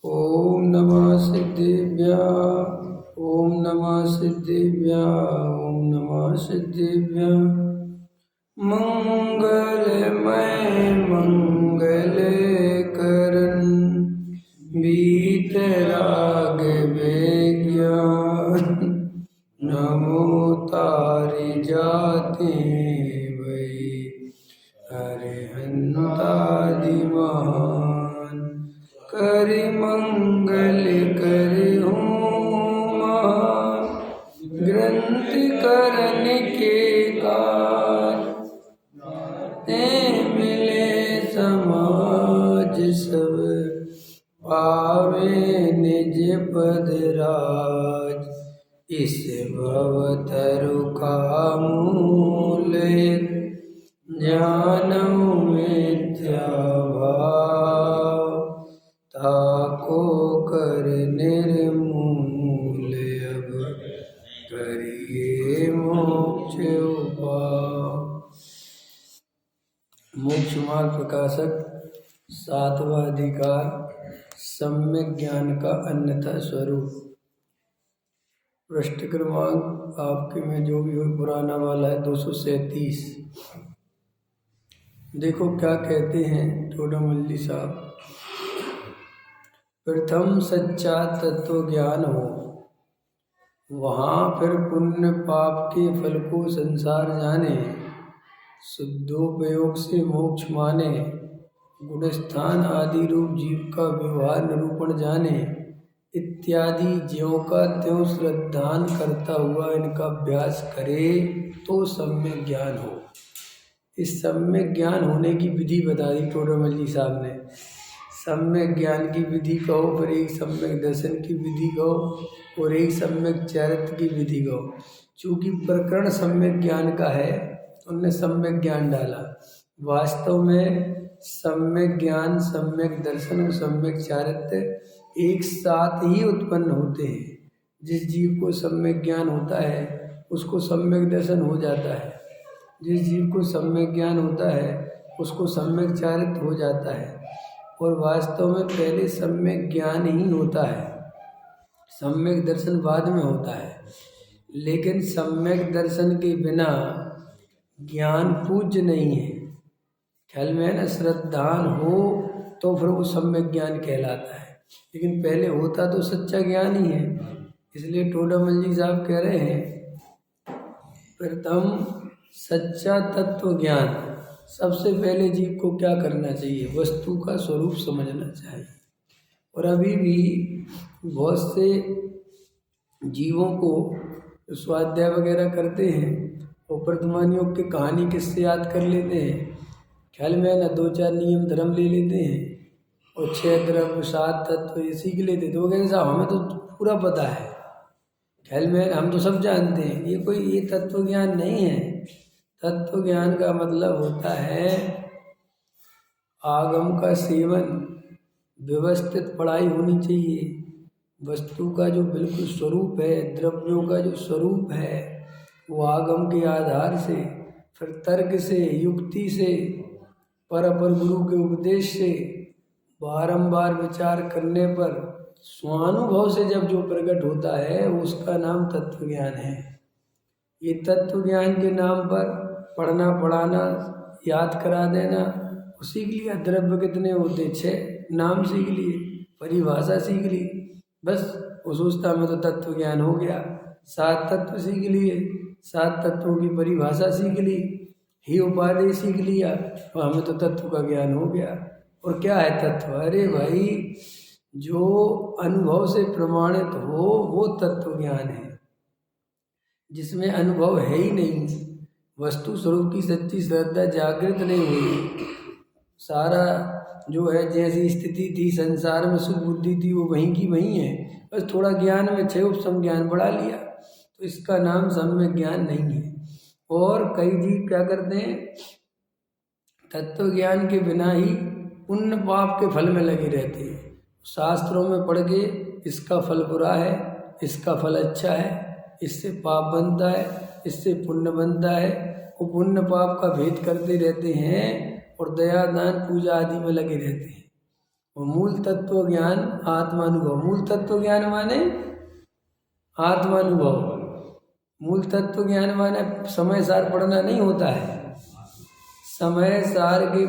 ॐ नमः सिद्धिभ्यः। ॐ नमः सिद्धिभ्यः। ॐ नमः सिद्धिभ्यः। मंगलमय मंगल करन वीतराग विज्ञान नमो तारि जाते वै अरिहंतादि महान करि मंगल करि महान ग्रंथ करन के काज मिले समाज सब पावे निज पद राज। इस भव तरु का मूल ज्ञानम मिथ्या भाव ताको कर निर्मूल अब करिए मोक्ष उपाय। मोक्ष मार्ग प्रकाशक सातवां अधिकार सम्यक ज्ञान का अन्यथा स्वरूप। पृष्ठ क्रमांक आपके में जो भी हो पुराना वाला है 237। देखो क्या कहते हैं टोडामल्ली साहब। प्रथम सच्चा तत्व ज्ञान हो, वहाँ फिर पुण्य पाप के फल को संसार जाने, शुद्धोपयोग से मोक्ष माने, गुणस्थान आदि रूप जीव का व्यवहार निरूपण जाने इत्यादि ज्यों का त्यों श्रद्धान करता हुआ इनका अभ्यास करे तो सम्यक ज्ञान हो। इस सम्यक ज्ञान होने की विधि बता दी टोडामल्ली साहब ने। सम्यक ज्ञान की विधि कहो, फिर एक सम्यक दर्शन की विधि कहो और एक सम्यक चरित्र की विधि कहो। चूँकि प्रकरण सम्यक ज्ञान का है, उनने सम्यक ज्ञान डाला। वास्तव में सम्यक ज्ञान, सम्यक दर्शन और सम्यक चारित्र्य एक साथ ही उत्पन्न होते हैं। जिस जीव को सम्यक ज्ञान होता है उसको सम्यक दर्शन हो जाता है, जिस जीव को सम्यक ज्ञान होता है उसको सम्यक चारित्र्य हो जाता है। और वास्तव में पहले सम्यक ज्ञान ही होता है, सम्यक दर्शन बाद में होता है। लेकिन सम्यक दर्शन के बिना ज्ञान पूज्य नहीं है। ख्याल में है ना, श्रद्धान हो तो फिर वो सम्यक ज्ञान कहलाता है, लेकिन पहले होता तो सच्चा ज्ञान ही है। इसलिए टोडामल्ली साहब कह रहे हैं प्रथम सच्चा तत्व ज्ञान। सबसे पहले जीव को क्या करना चाहिए? वस्तु का स्वरूप समझना चाहिए। और अभी भी बहुत से जीवों को स्वाध्याय वगैरह करते हैं और वर्तमान योग की कहानी किससे याद कर लेते हैं। ख्याल में है ना, 2-4 नियम धर्म ले लेते हैं और 6 द्रव्य 7 तत्व ये सीख लेते। तो वो कहते साहब हमें तो पूरा पता है। ख्याल में हम तो सब जानते हैं। ये कोई ये तत्व ज्ञान नहीं है। तत्व ज्ञान का मतलब होता है आगम का सेवन, व्यवस्थित पढ़ाई होनी चाहिए। वस्तु का जो बिल्कुल स्वरूप है, द्रव्यों का जो स्वरूप है, वो आगम के आधार से, फिर तर्क से, युक्ति से, पर अपर गुरु के उपदेश से, बारंबार विचार करने पर स्वानुभव से जब जो प्रकट होता है उसका नाम तत्व ज्ञान है। ये तत्व ज्ञान के नाम पर पढ़ना, पढ़ाना, याद करा देना, सीख लिया। द्रव्य कितने होते? 6, नाम सीख लिए, परिभाषा सीख ली, बस वो सोचता में तो तत्व ज्ञान हो गया। 7 तत्व सीख लिए, 7 तत्वों की परिभाषा सीख ली, ही उपाधि सीख लिया और हमें तो तत्व का ज्ञान हो गया। और क्या है तत्व? अरे भाई, जो अनुभव से प्रमाणित हो वो तत्व ज्ञान है। जिसमें अनुभव है ही नहीं, वस्तु स्वरूप की सच्ची श्रद्धा जागृत नहीं हुई, सारा जो है जैसी स्थिति थी संसार में, सुख बुद्धि थी, वो वहीं की वहीं है। बस थोड़ा ज्ञान में 6 उपसम ज्ञान बढ़ा लिया, तो इसका नाम सम्यक ज्ञान नहीं है। और कई जीव क्या करते हैं, तत्व ज्ञान के बिना ही पुण्य पाप के फल में लगे रहते हैं। शास्त्रों में पढ़ के इसका फल बुरा है, इसका फल अच्छा है, इससे पाप बनता है, इससे पुण्य बनता है। वो पुण्य पाप का भेद करते रहते हैं और दया दान पूजा आदि में लगे रहते हैं। वो मूल तत्व ज्ञान आत्मानुभव। मूल तत्व ज्ञान माने आत्मानुभव। मूल तत्व ज्ञान माने समय सार पढ़ना नहीं होता है। समय सार के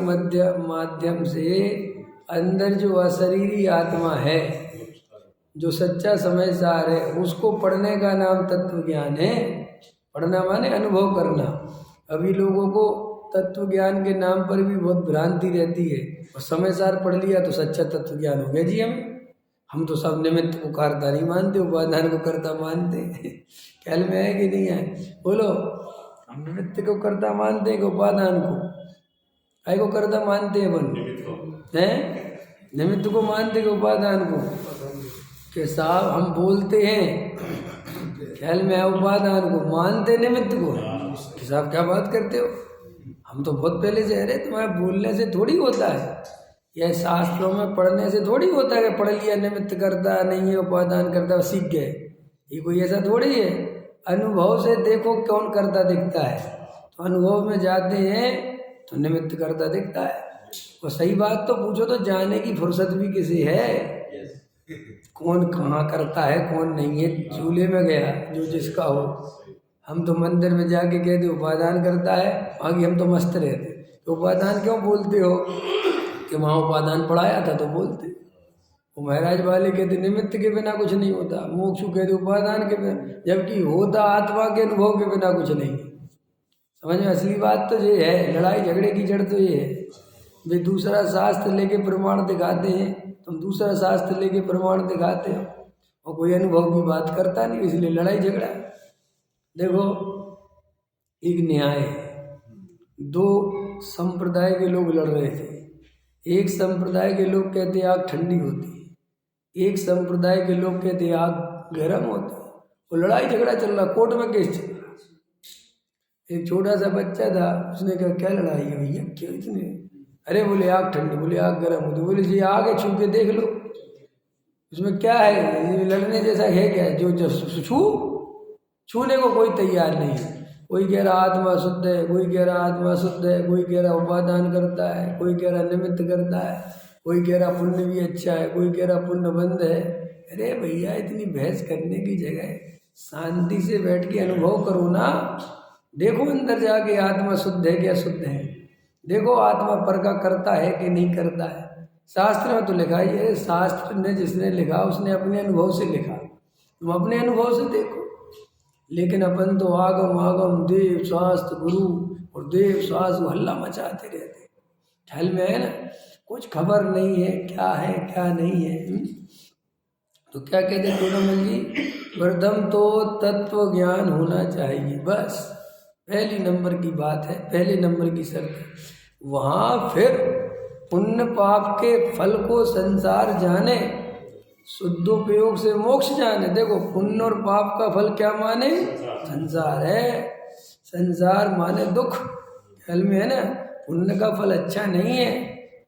माध्यम से अंदर जो अशरीरी आत्मा है, जो सच्चा समय सार है, उसको पढ़ने का नाम तत्व ज्ञान है। पढ़ना माने अनुभव करना। अभी लोगों को तत्व ज्ञान के नाम पर भी बहुत भ्रांति रहती है, और समय सार पढ़ लिया तो सच्चा तत्व ज्ञान हो गया जी। हम तो सब निमित्त को कर्ता नहीं मानते, उपादान को कर्ता मानते। ख्याल में है कि नहीं है? बोलो। हम निमित्त को कर्ता मानते हैं कि उपादान को? काय को कर्ता मानते हैं अपन? हैं? निमित्त को मानते कि उपादान को? कि साहब हम बोलते हैं, ख्याल में है, उपादान को मानते निमित्त को। कि साहब क्या बात करते हो? हम तो बहुत पहले से, अरे तुम्हारे बोलने से थोड़ी होता है, यह शास्त्रों में पढ़ने से थोड़ी होता है कि पढ़ लिया निमित्त करता नहीं है, उपादान करता, सीख गए। ये कोई ऐसा थोड़ी है। अनुभव से देखो कौन करता दिखता है, तो अनुभव में जाते हैं तो निमित्त करता दिखता है। और सही बात तो पूछो तो जाने की फुर्सत भी किसी है? कौन कहाँ करता है कौन नहीं है, चूल्हे में गया जो जिसका हो। हम तो मंदिर में जाके कहते उपादान करता है, आगे हम तो मस्त रहते। तो उपादान क्यों बोलते हो? कि वहाँ उपादान पढ़ाया था तो बोलते। वो महाराज वाले कहते निमित्त के बिना कुछ नहीं होता, मोक्षु कहते उपादान के बिना, जबकि होता आत्मा के अनुभव के बिना कुछ नहीं। समझ में? असली बात तो ये है, लड़ाई झगड़े की जड़ तो ये है। वे दूसरा शास्त्र लेके प्रमाण दिखाते हैं, तुम दूसरा शास्त्र लेके प्रमाण दिखाते हो, और कोई अनुभव की बात करता नहीं, इसलिए लड़ाई झगड़ा। देखो, एक न्याय है, दो संप्रदाय के लोग लड़ रहे थे। एक संप्रदाय के लोग कहते आग ठंडी होती है, एक संप्रदाय के लोग कहते आग गर्म होती है। वो लड़ाई झगड़ा चल रहा, कोर्ट में केस चल रहा। एक छोटा सा बच्चा था, उसने कहा क्या लड़ाई है भैया, क्यों इतने? अरे बोले आग ठंडी, बोले आग गर्म होती। बोले जी आग है, छू के देख लो, इसमें क्या है, ये लड़ने जैसा है क्या? जो छूने को कोई तैयार नहीं है। कोई कह रहा आत्मा शुद्ध है, कोई कह रहा आत्मा शुद्ध है, कोई कह रहा उपादान करता है, कोई कह रहा निमित्त करता है, कोई कह रहा पुण्य भी अच्छा है, कोई कह रहा पुण्य बंद है। अरे भैया, इतनी बहस करने की जगह शांति से बैठ के अनुभव करो ना। देखो अंदर जाके आत्मा शुद्ध है क्या शुद्ध है, देखो आत्मा पर का करता है कि नहीं करता है। शास्त्र में तो लिखा ही है, शास्त्र ने जिसने लिखा उसने अपने अनुभव से लिखा, तुम अपने अनुभव से देखो। लेकिन अपन तो आगम आगम देव शास्त्र गुरु और देव शास्त्र हल्ला मचाते रहते। ख्याल में है ना? कुछ खबर नहीं है क्या है क्या नहीं है। तो क्या कहते टोडामल जी? प्रथम तो तत्व ज्ञान होना चाहिए, बस पहली नंबर की बात है, पहले नंबर की शर्त। वहाँ फिर पुण्य पाप के फल को संसार जाने, शुद्धोपयोग से मोक्ष जाने। देखो, पुण्य और पाप का फल क्या माने? संसार है। संसार माने दुख। ख्याल में है ना? पुण्य का फल अच्छा नहीं है,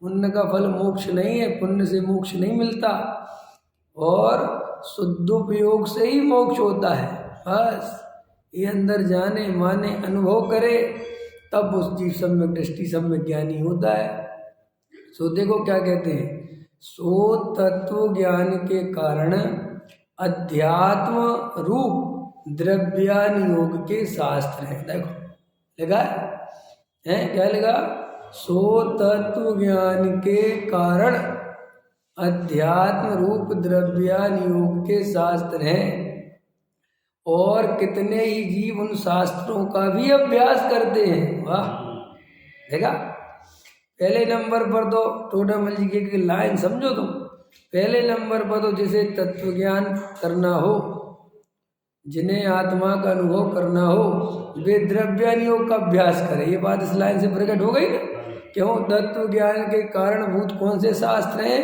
पुण्य का फल मोक्ष नहीं है, पुण्य से मोक्ष नहीं मिलता, और शुद्धोपयोग से ही मोक्ष होता है। बस ये अंदर जाने माने अनुभव करे, तब उस जीव सम्यक दृष्टि सम्यक ज्ञानी होता है। सो देखो क्या कहते हैं, सो तत्व ज्ञान के कारण अध्यात्म रूप द्रव्यान योग के शास्त्र हैं। देखो लगा है क्या लगा? सो तत्व ज्ञान के कारण अध्यात्म रूप द्रव्यान योग के शास्त्र हैं, और कितने ही जीव उन शास्त्रों का भी अभ्यास करते हैं। वाह, देखा? पहले नंबर पर तो टोडामल जी की लाइन समझो तुम। पहले नंबर पर तो जिसे तत्व ज्ञान करना हो, जिन्हें आत्मा का अनुभव करना हो, वे द्रव्यान योग का अभ्यास करें। ये बात इस लाइन से प्रकट हो गई ना? क्यों? तत्व ज्ञान के कारणभूत कौन से शास्त्र हैं?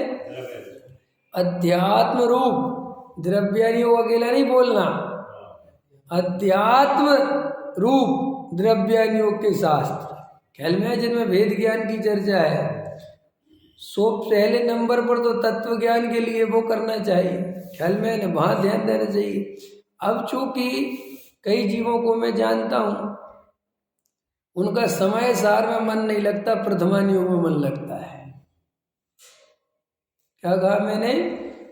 अध्यात्म रूप द्रव्यान योग, अकेला नहीं बोलना, अध्यात्म रूप द्रव्यान योग के शास्त्र। ख्याल में है? जिनमें वेद ज्ञान की चर्चा है, सो पहले नंबर पर तो तत्व ज्ञान के लिए वो करना चाहिए। ख्याल में है ना? वहाँ ध्यान देना चाहिए। अब चूंकि कई जीवों को मैं जानता हूँ, उनका समय सार में मन नहीं लगता, प्रथमान योग में मन लगता है। क्या कहा मैंने?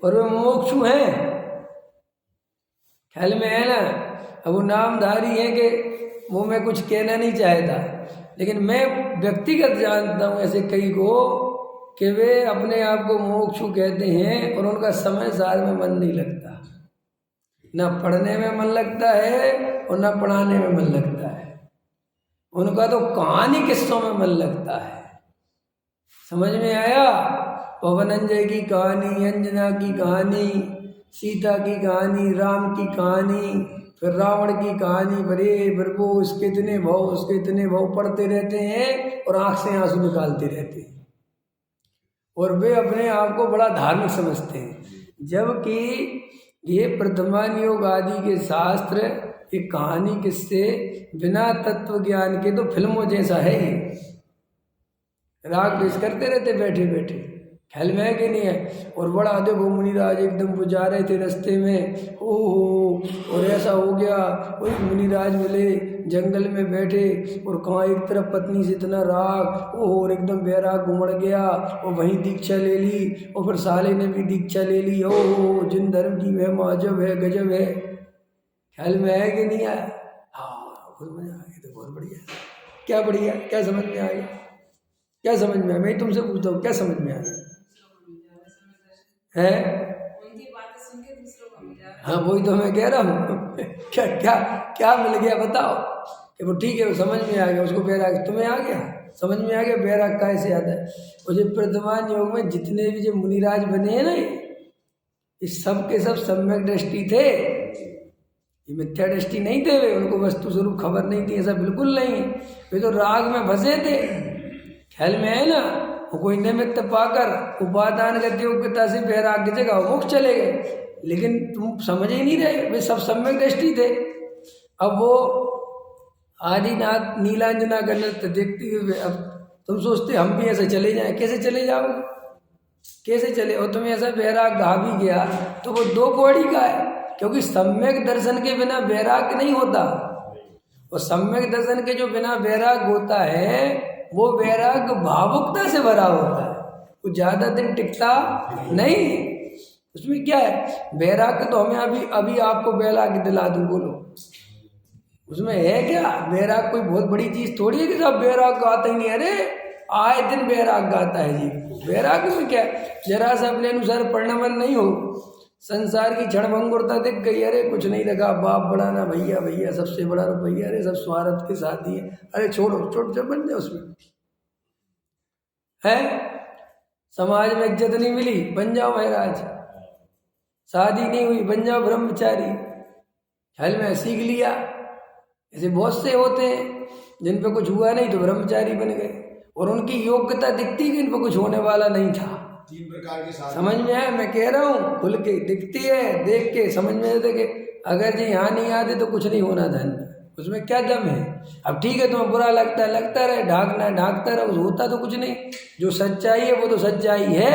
और वे मुमुक्षु हैं, ख्याल में है ना। अब वो नामधारी है कि वो मैं कुछ कहना नहीं चाहता, लेकिन मैं व्यक्तिगत जानता हूँ ऐसे कई को कि वे अपने आप को मुमुक्षु कहते हैं और उनका समय सार में मन नहीं लगता, ना पढ़ने में मन लगता है और ना पढ़ाने में मन लगता है। उनका तो कहानी किस्सों में मन लगता है। समझ में आया? पवनंजय की कहानी, अंजना की कहानी, सीता की कहानी, राम की कहानी, फिर रावण की कहानी, बड़े बरबो उसके इतने भाव, उसके इतने भाव पढ़ते रहते हैं और आंख से आंसू निकालते रहते हैं और वे अपने आप को बड़ा धार्मिक समझते हैं, जबकि ये प्रथमान योग आदि के शास्त्र एक कहानी किससे बिना तत्व ज्ञान के तो फिल्मों जैसा है। राग पेश करते रहते बैठे बैठे, ख्याल में है कि नहीं है। और बड़ा देखो मुनिराज एकदम वो जा रहे थे रास्ते में, ओहो और ऐसा हो गया, वही मुनिराज मिले जंगल में बैठे और कहाँ एक तरफ पत्नी से इतना राग, ओहो और एकदम बैराग उमड़ गया और वहीं दीक्षा ले ली और फिर साले ने भी दीक्षा ले ली। ओहो जिन धर्म की वह माजब है, गजब है। ख्याल में है कि नहीं आया? हाँ बहुत मजा आ गया, तो बहुत बढ़िया। क्या बढ़िया? क्या समझ में आ गया? क्या समझ में आया? मैं तुमसे पूछता हूँ, क्या समझ में आ गया है? उनकी बातें सुन के दूसरों को मिला। हाँ वही तो मैं कह रहा हूँ। क्या क्या क्या मिल गया बताओ? कि वो ठीक है, वो समझ में आ गया, उसको बैराग तुम्हें आ गया, समझ में आ गया बैराग कैसे आता है। और जो प्रथमान योग में जितने भी जो मुनिराज बने हैं ना, इस सब के सब सम्यक दृष्टि थे, ये मिथ्या दृष्टि नहीं थे। वे उनको वस्तु स्वरूप खबर नहीं थी, ऐसा बिल्कुल नहीं। वे तो राग में फंसे थे, ख्याल में है ना। वो कोई निमित्त पाकर उपादान गति योग्यता से बैराग की जगह मुख चले गए, लेकिन तुम समझ ही नहीं रहे, वे सब सम्यक दृष्टि थे। अब वो आदिनाथ नीलांजना का नृत्य देखते हुए अब तुम सोचते हम भी ऐसे चले जाएं, कैसे चले जाओगे? कैसे चले? और तुम्हें ऐसा बैराग आ भी गया तो वो दो कौड़ी का है, क्योंकि सम्यक दर्शन के बिना बैराग नहीं होता। और सम्यक दर्शन के जो बिना बैराग होता है वो वैराग भावुकता से भरा होता है, वो ज्यादा दिन टिकता नहीं। उसमें क्या है? वैराग तो हमें अभी आपको बैराग दिला दूं, बोलो उसमें है क्या? वैराग कोई बहुत बड़ी चीज थोड़ी है कि सब वैराग गाता ही नहीं। अरे आए दिन वैराग गाता है जी। वैराग में क्या है? जरा सा अपने अनुसार परिणाम नहीं हो, संसार की क्षणभंगुरता दिख गई, अरे कुछ नहीं लगा, बाप बढ़ाना भैया भैया सबसे बड़ा रुपया, अरे सब स्वार्थ के साथ ही है, अरे छोड़ो छोड़ जब बन जाए उसमें है। समाज में इज्जत नहीं मिली, बन जाओ महाराज। शादी नहीं हुई, बन जाओ ब्रह्मचारी। ख्याल में सीख लिया। ऐसे बहुत से होते हैं जिन पे कुछ हुआ नहीं तो ब्रह्मचारी बन गए, और उनकी योग्यता दिखती कि इन पर कुछ होने वाला नहीं था। 3 प्रकार के साथ समझ में आया? मैं कह रहा हूँ खुल के दिखती है, देख के समझ में आते कि अगर जी यहाँ नहीं आते तो कुछ नहीं होना धन, उसमें क्या दम है। अब ठीक है तुम्हें बुरा लगता है, लगता रहे, ढाकना है ढाकता रहे, होता तो कुछ नहीं। जो सच्चाई है वो तो सच्चाई है,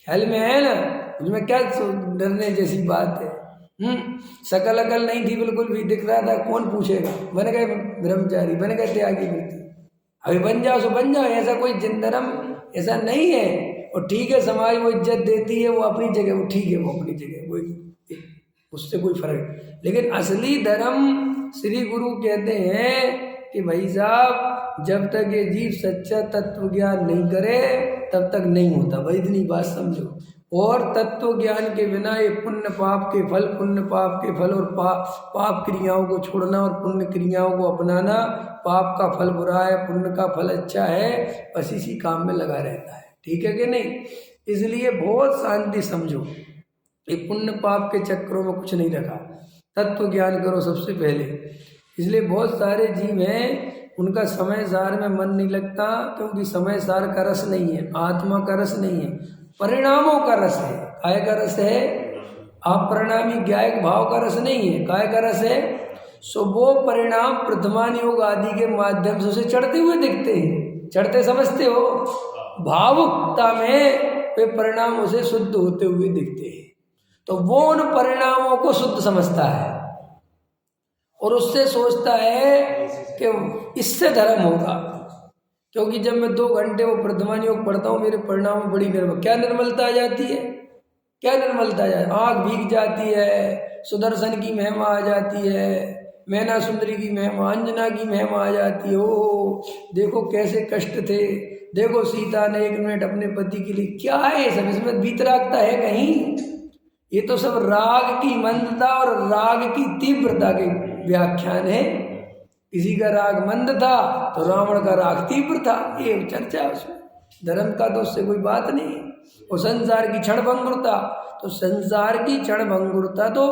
ख्याल में है ना। उसमें क्या डरने जैसी बात है। शकल अकल नहीं थी बिल्कुल भी, दिख रहा था, कौन पूछेगा। बन गए ब्रह्मचारी, बन गए त्यागी वृत्ति। अभी बन जाओ सो बन जाओ, ऐसा कोई जिंदरम ऐसा नहीं है। और ठीक है समाज वो इज्जत देती है, वो अपनी जगह, वो ठीक है, वो अपनी जगह, वो उससे कोई फर्क। लेकिन असली धर्म श्री गुरु कहते हैं कि भाई साहब जब तक ये जीव सच्चा तत्व ज्ञान नहीं करे तब तक नहीं होता। भाई इतनी बात समझो। और तत्व ज्ञान के बिना ये पुण्य पाप के फल, पुण्य पाप के फल और पाप क्रियाओं को छोड़ना और पुण्य क्रियाओं को अपनाना, पाप का फल बुरा है, पुण्य का फल अच्छा है, बस इसी काम में लगा रहता है। ठीक है कि नहीं? इसलिए बहुत शांति समझो, ये पुण्य पाप के चक्रों में कुछ नहीं रखा, तत्व ज्ञान करो सबसे पहले। इसलिए बहुत सारे जीव हैं उनका समय सार में मन नहीं लगता, क्योंकि समय सार का रस नहीं है, आत्मा का रस नहीं है, परिणामों का रस है। काय का रस है? अपरिणामी ज्ञायक भाव का रस नहीं है, काय का रस है? सो वो परिणाम प्रथमान योग आदि के माध्यम से उसे चढ़ते हुए दिखते हैं। चढ़ते समझते हो? भावुकता में वे परिणाम उसे शुद्ध होते हुए दिखते हैं, तो वो उन परिणामों को शुद्ध समझता है और उससे सोचता है कि इससे धर्म होगा। क्योंकि जब मैं 2 घंटे वो प्रथमान योग पढ़ता हूँ मेरे परिणाम में बड़ी क्या निर्मलता आ जाती है, क्या निर्मलता आ जाती है, आँख भीग जाती है, सुदर्शन की महिमा आ जाती है, मैना सुंदरी की महिमा, अंजना की महिमा आ जाती है। ओ देखो कैसे कष्ट थे, देखो सीता ने 1 मिनट अपने पति के लिए, क्या है ये सब, इसमें वीतरागता है कहीं? ये तो सब राग की मंदता और राग की तीव्रता के व्याख्यान है। किसी का राग मंद था तो रावण का राग तीव्र था, ये चर्चा है उसमें। धर्म का तो उससे कोई बात नहीं है। और संसार की क्षणभंगुरता, तो संसार की क्षणभंगुरता तो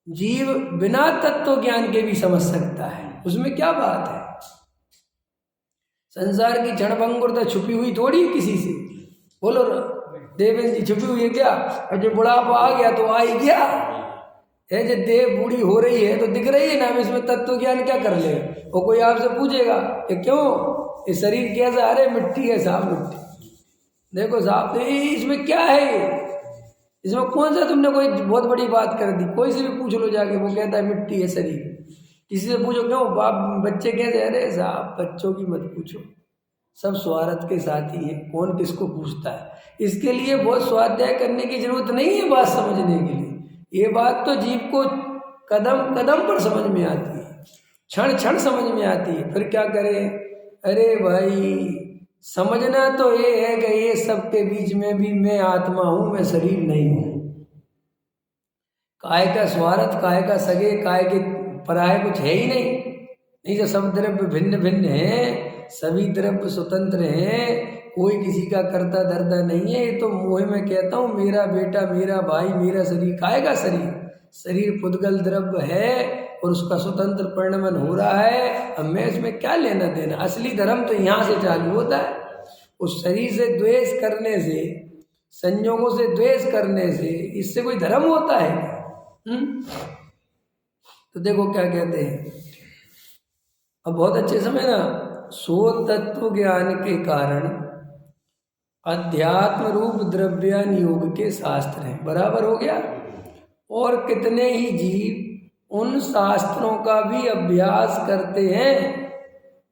जीव बिना तत्व ज्ञान के भी समझ सकता है, उसमें क्या बात है। संसार की क्षणभंगुरता छुपी हुई थोड़ी किसी से, बोलो देवेंद्र जी छुपी हुई है क्या? और जो बुढ़ापा आ गया तो आ ही गया है, जो देह बूढ़ी हो रही है तो दिख रही है ना, हम इसमें तत्व ज्ञान क्या कर ले। वो कोई आपसे पूछेगा कि क्यों ये शरीर कैसा, अरे मिट्टी है साहब, मिट्टी देखो साहब, इसमें क्या है, इसमें कौन सा तुमने कोई बहुत बड़ी बात कर दी। कोई से भी पूछ लो जाके, वो कहता है मिट्टी है शरीर। किसी से पूछो क्यों बाप बच्चे कहते हैं, अरे साहब बच्चों की मत पूछो, सब स्वार्थ के साथी है, कौन किसको पूछता है। इसके लिए बहुत स्वाध्याय करने की जरूरत नहीं है बात समझने के लिए। ये बात तो जीव को कदम कदम पर समझ में आती है, क्षण क्षण समझ में आती है। फिर क्या करें? अरे भाई समझना तो ये है कि ये सबके बीच में भी मैं आत्मा हूं, मैं शरीर नहीं हूं। काय का स्वार्थ, काय का सगे, काय के पराये कुछ है ही नहीं तो सब द्रव्य भिन्न भिन्न है, सभी द्रव्य स्वतंत्र हैं, कोई किसी का करता धरता नहीं है। ये तो मोह में कहता हूँ मेरा बेटा, मेरा भाई, मेरा शरीर। काय का शरीर? शरीर पुद्गल द्रव्य है और उसका स्वतंत्र परिणमन हो रहा है। अब मैं इसमें क्या लेना देना। असली धर्म तो यहाँ से चालू होता है। उस शरीर से द्वेष करने से, संयोगों से द्वेष करने से, इससे कोई धर्म होता है? तो देखो क्या कहते हैं, अब बहुत अच्छे समय ना, सो तत्व ज्ञान के कारण अध्यात्म रूप द्रव्यान योग के शास्त्र हैं। बराबर हो गया। और कितने ही जीव उन शास्त्रों का भी अभ्यास करते हैं,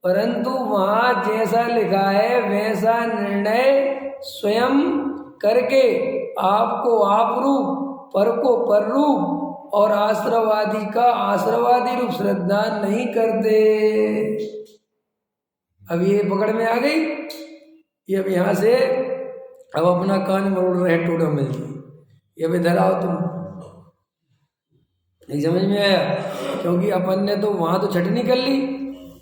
परंतु वहाँ जैसा लिखा है वैसा निर्णय स्वयं करके आपको आप रूप, पर को पर रूप और आश्रवादी का आश्रवादी रूप श्रद्धा नहीं करते। अब ये पकड़ में आ गई। ये अब यहाँ से अब अपना कान मरोड़ रहे टोड़ा मिल जी, ये अब इधर आओ तुम। नहीं समझ में आया? क्योंकि अपन ने तो वहाँ तो छटनी कर ली,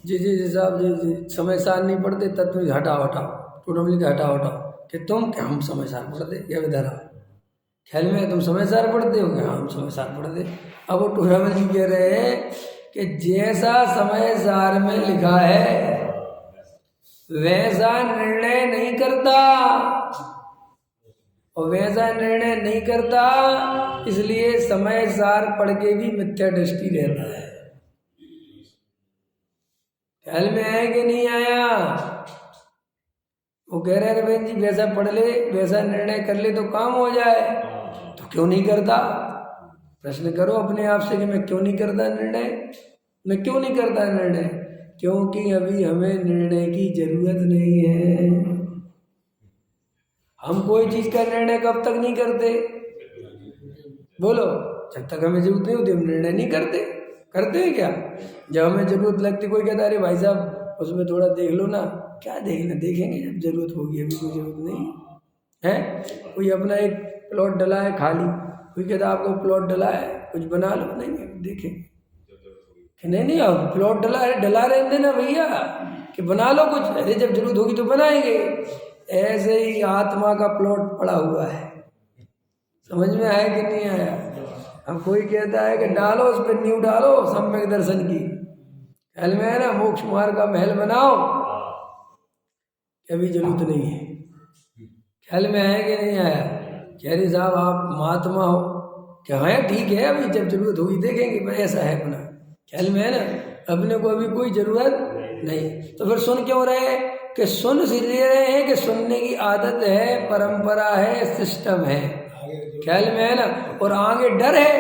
जिस हिसाब से समय सार नहीं पढ़ते तत्व हटाओ टोड़ा मिल के हटाओ कि तुम क्या हम समय सार पढ़ते, ये इधर आओ। ख्याल में तुम समय सार पढ़ते हो क्या? हम समय सार पढ़ते। अब वो टोड़ा मिल जी कह रहे हैं कि जैसा समय सार में लिखा है वैसा निर्णय नहीं करता, और वैसा निर्णय नहीं करता इसलिए समय सार पढ़ के भी मिथ्या दृष्टि रहता है। ख्याल में आया कि नहीं आया? वो कह रहे रविंद्र जी वैसा पढ़ ले, वैसा निर्णय कर ले तो काम हो जाए, तो क्यों नहीं करता? प्रश्न करो अपने आप से कि मैं क्यों नहीं करता निर्णय, मैं क्यों नहीं करता निर्णय? क्योंकि अभी हमें निर्णय की जरूरत नहीं है। हम कोई चीज का निर्णय कब तक नहीं करते? बोलो, जब तक हमें जरूरत नहीं होती हम निर्णय नहीं करते। करते हैं क्या? जब हमें जरूरत लगती, कोई कहता है अरे भाई साहब उसमें थोड़ा देख लो ना, क्या देखना, देखेंगे जब जरूरत होगी, अभी कोई जरूरत नहीं है। कोई अपना एक प्लॉट डला है खाली, कोई कहता आपको प्लॉट डला है कुछ बना लो, नहीं देखें नहीं अब प्लॉट डला है, डला रहने देना भैया कि बना लो कुछ, अरे जब जरूरत होगी तो बनाएंगे। ऐसे ही आत्मा का प्लॉट पड़ा हुआ है। समझ में आया कि नहीं आया? अब कोई कहता है कि डालो उस पर नींव डालो सम्यक दर्शन की, ख्याल में है ना, मोक्ष मार्ग का महल बनाओ, अभी जरूरत नहीं है। ख्याल में आया कि नहीं आया? कह रहे साहब आप महात्मा हो क्या? है ठीक है, अभी जब जरूरत होगी देखेंगे, पर ऐसा है अपना। ख्याल में है ना, अपने को अभी कोई जरूरत नहीं। तो फिर सुन क्यों रहे? कि सुन इसलिए रहे हैं कि सुनने की आदत है, परंपरा है, सिस्टम है। ख्याल में है ना? और आगे डर है,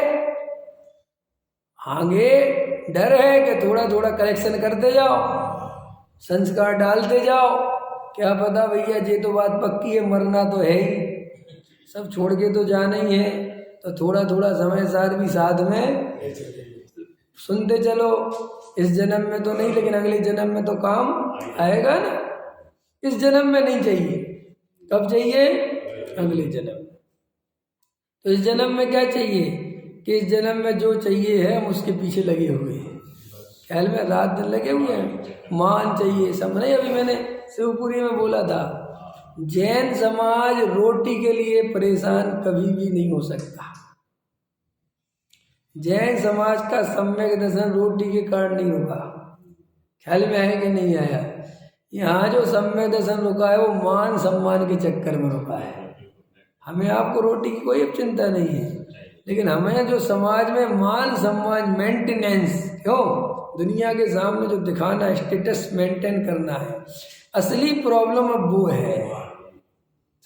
आगे डर है कि थोड़ा थोड़ा करेक्शन करते जाओ। संस्कार डालते जाओ। क्या पता भैया, ये तो बात पक्की है, मरना तो है ही, सब छोड़ के तो जाना ही है, तो थोड़ा थोड़ा समय साथ भी साथ में सुनते चलो। इस जन्म में तो नहीं, लेकिन अगले जन्म में तो काम आएगा ना। इस जन्म में नहीं चाहिए, कब चाहिए? अगले जन्म। तो इस जन्म में क्या चाहिए कि इस जन्म में जो चाहिए है हम उसके पीछे लगे हुए हैं, ख्याल में रात दिन लगे हुए हैं। मान चाहिए, सब नहीं, अभी मैंने शिवपुरी में बोला था, जैन समाज रोटी के लिए परेशान कभी भी नहीं हो सकता। जैन समाज का सम्यक दर्शन रोटी के कारण नहीं रुका, ख्याल में है कि नहीं आया? यहाँ जो सम्यक दर्शन रुका है वो मान सम्मान के चक्कर में रुका है। हमें आपको रोटी की कोई चिंता नहीं है, लेकिन हमें जो समाज में मान सम्मान मेंटेनेंस, क्यों दुनिया के सामने जो दिखाना है, स्टेटस मेंटेन करना है, असली प्रॉब्लम अब वो है।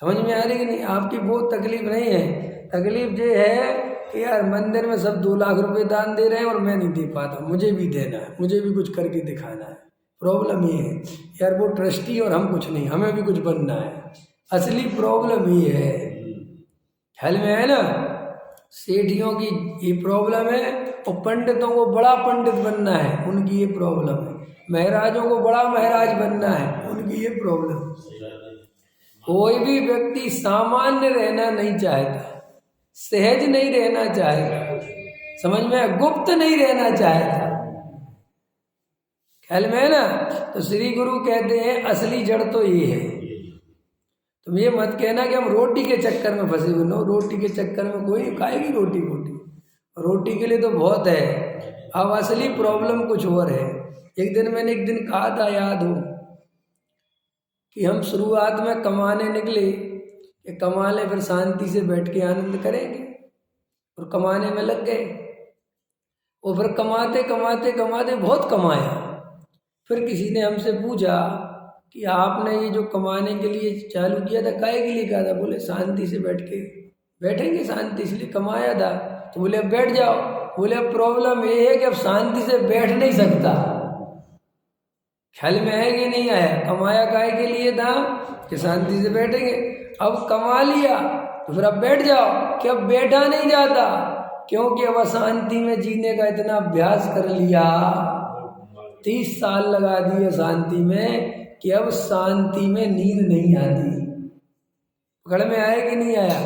समझ में आ रही कि नहीं? आपकी वो तकलीफ नहीं है, तकलीफ ये है कि यार मंदिर में सब 2 लाख रुपए दान दे रहे हैं और मैं नहीं दे पाता, मुझे भी देना है, मुझे भी कुछ करके दिखाना है। प्रॉब्लम ये है यार, वो ट्रस्टी और हम कुछ नहीं, हमें भी कुछ बनना है। असली प्रॉब्लम ये है, ख्याल में है ना? सेठियों की ये प्रॉब्लम है, और पंडितों को बड़ा पंडित बनना है, उनकी ये प्रॉब्लम है। महराजों को बड़ा महराज बनना है, उनकी ये प्रॉब्लम। कोई भी व्यक्ति सामान्य रहना नहीं चाहता, सहज नहीं रहना चाहेगा, समझ में, गुप्त नहीं रहना चाहता, ख्याल में है ना? तो श्री गुरु कहते हैं असली जड़ तो ये है। तुम ये मत कहना कि हम रोटी के चक्कर में फंसे हुए। नो, रोटी के चक्कर में कोई खाएगी रोटी वोटी, रोटी के लिए तो बहुत है। अब असली प्रॉब्लम कुछ और है। एक दिन कहा था, याद हो, कि हम शुरुआत में कमाने निकले कि कमा ले, फिर शांति से बैठ के आनंद करेंगे, और कमाने में लग गए, और फिर कमाते कमाते कमाते बहुत कमाया। फिर किसी ने हमसे पूछा कि आपने ये जो कमाने के लिए चालू किया था, काहे के लिए किया था? बोले शांति से बैठेंगे, शांति इसलिए कमाया था। तो बोले अब बैठ जाओ। बोले अब प्रॉब्लम ये है कि अब शांति से बैठ नहीं सकता। ख्याल में है कि नहीं आया? कमाया काहे के लिए था कि शांति से बैठेंगे, अब कमा लिया तो फिर अब बैठ जाओ कि अब बैठा नहीं जाता, क्योंकि अब शांति में जीने का इतना अभ्यास कर लिया, 30 साल लगा दिए शांति में, कि अब शांति में नींद नहीं आती। पकड़ में आया कि नहीं आया?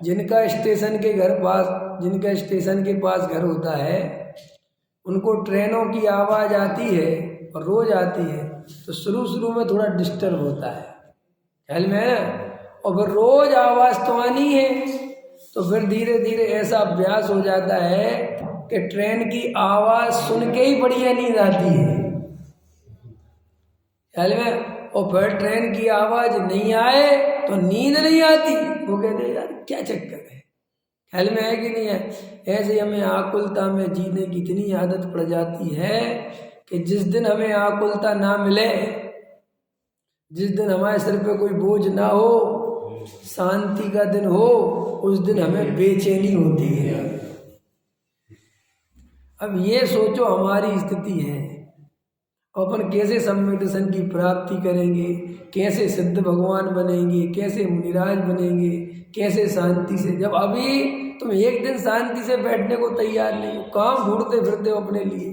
जिनका स्टेशन के पास घर होता है, उनको ट्रेनों की आवाज़ आती है और रोज आती है, तो शुरू में थोड़ा डिस्टर्ब होता है, ख्याल में है ना? और फिर रोज आवाज़ तो आनी है, तो फिर धीरे धीरे ऐसा अभ्यास हो जाता है कि ट्रेन की आवाज़ सुन के ही बढ़िया नींद आती है, ख्याल में। और फिर ट्रेन की आवाज़ नहीं आए तो नींद नहीं आती। वो कहते हैं यार क्या चक्कर है, ख्याल में है कि नहीं है? ऐसे हमें आकुलता में जीने की इतनी आदत पड़ जाती है कि जिस दिन हमें आकुलता ना मिले, जिस दिन हमारे सिर पे कोई बोझ ना हो, शांति का दिन हो, उस दिन हमें बेचैनी होती है। अब ये सोचो हमारी स्थिति है, अपन कैसे सम्मेलन की प्राप्ति करेंगे, कैसे सिद्ध भगवान बनेंगे, कैसे मुनिराज बनेंगे, कैसे शांति से, जब अभी तुम एक दिन शांति से बैठने को तैयार नहीं हो, काम ढूंढते फिरते हो अपने लिए,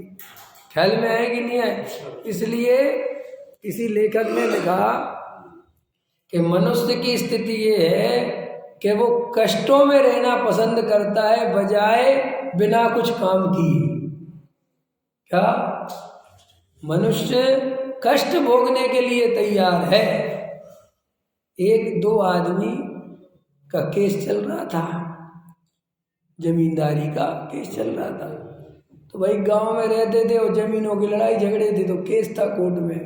ख्याल में है कि नहीं है? इसलिए किसी लेखक ने लिखा कि मनुष्य की स्थिति ये है कि वो कष्टों में रहना पसंद करता है बजाय बिना कुछ काम किए। क्या? मनुष्य कष्ट भोगने के लिए तैयार है। 1-2 आदमी का केस चल रहा था, जमींदारी का केस चल रहा था, तो भाई गांव में रहते थे और जमीनों की लड़ाई झगड़े थे, तो केस था कोर्ट में।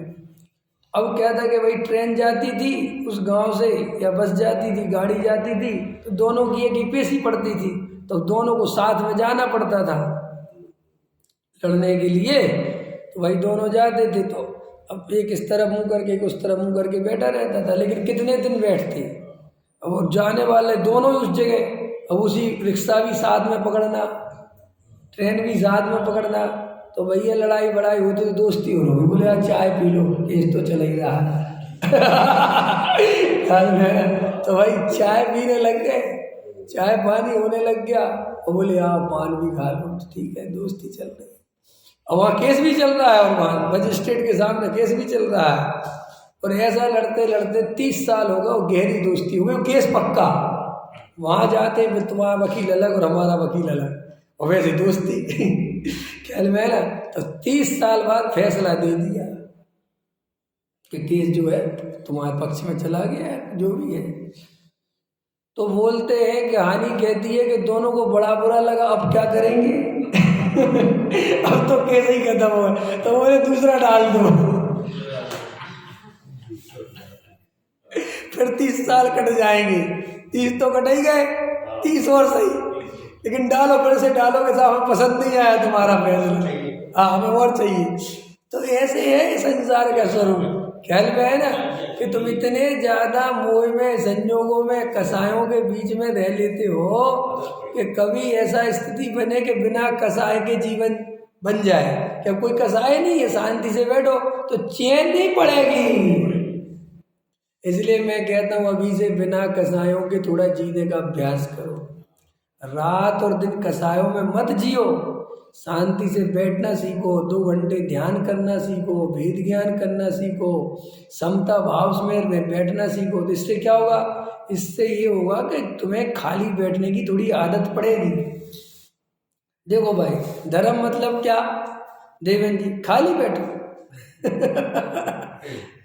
अब क्या था कि भाई ट्रेन जाती थी उस गांव से, या बस जाती थी, गाड़ी जाती थी, तो दोनों की एक ही पेशी पड़ती थी, तो दोनों को साथ में जाना पड़ता था लड़ने के लिए। तो भाई दोनों जाते थे, तो अब एक इस तरफ मुंह करके, एक उस तरफ मुंह करके बैठा रहता था। लेकिन कितने दिन बैठते, अब वो जाने वाले दोनों ही उस जगह, अब उसी रिक्शा भी साथ में पकड़ना, ट्रेन भी साथ में पकड़ना, तो भैया लड़ाई बड़ाई होती तो दोस्ती हो रही, बोले यार चाय पी लो, केस तो चल ही रहा है। तो भाई चाय पीने लग गए, चाय पानी होने लग गया, और बोले यार पान भी खा लो, ठीक है, दोस्ती चल रही है। और वहाँ केस भी चल रहा है, और वहाँ मजिस्ट्रेट के सामने केस भी चल रहा है, और ऐसा लड़ते लड़ते 30 साल हो गए, और गहरी दोस्ती हो गई, केस पक्का। वहाँ जाते तुम्हारा वकील अलग और हमारा वकील अलग, और वैसे दोस्ती ख्याल में ना। तो 30 साल बाद फैसला दे दिया कि केस जो है तुम्हारे पक्ष में चला गया है, जो भी है। तो बोलते हैं कि कहानी कहती है कि दोनों को बड़ा बुरा लगा, अब क्या करेंगे? अब तो केस ही खत्म हो गया, तो बोले दूसरा डाल दो। फिर 30 साल कट जाएंगे, 30 तो कट ही गए, 30 और सही, लेकिन डालो, फिर से डालो कि साहब हमें पसंद नहीं आया तुम्हारा फैसला, हाँ हमें और चाहिए। तो ऐसे है संसार का स्वरूप। ख्याल में है ना कि तुम इतने ज्यादा मोह में, संयोगों में, कसायों के बीच में रह लेते हो कि कभी ऐसा स्थिति बने कि बिना कसाय के जीवन बन जाए। क्या कोई कसाय नहीं है, शांति से बैठो तो चैन नहीं पड़ेगी। इसलिए मैं कहता हूँ अभी से बिना कसायों के थोड़ा जीने का अभ्यास करो। रात और दिन कसायों में मत जियो, शांति से बैठना सीखो, 2 घंटे ध्यान करना सीखो, भेद ज्ञान करना सीखो, समता भाव में बैठना सीखो। तो इससे क्या होगा? इससे ये होगा कि तुम्हें खाली बैठने की थोड़ी आदत पड़ेगी। देखो भाई, धर्म मतलब क्या देवेंद्र जी? खाली बैठो।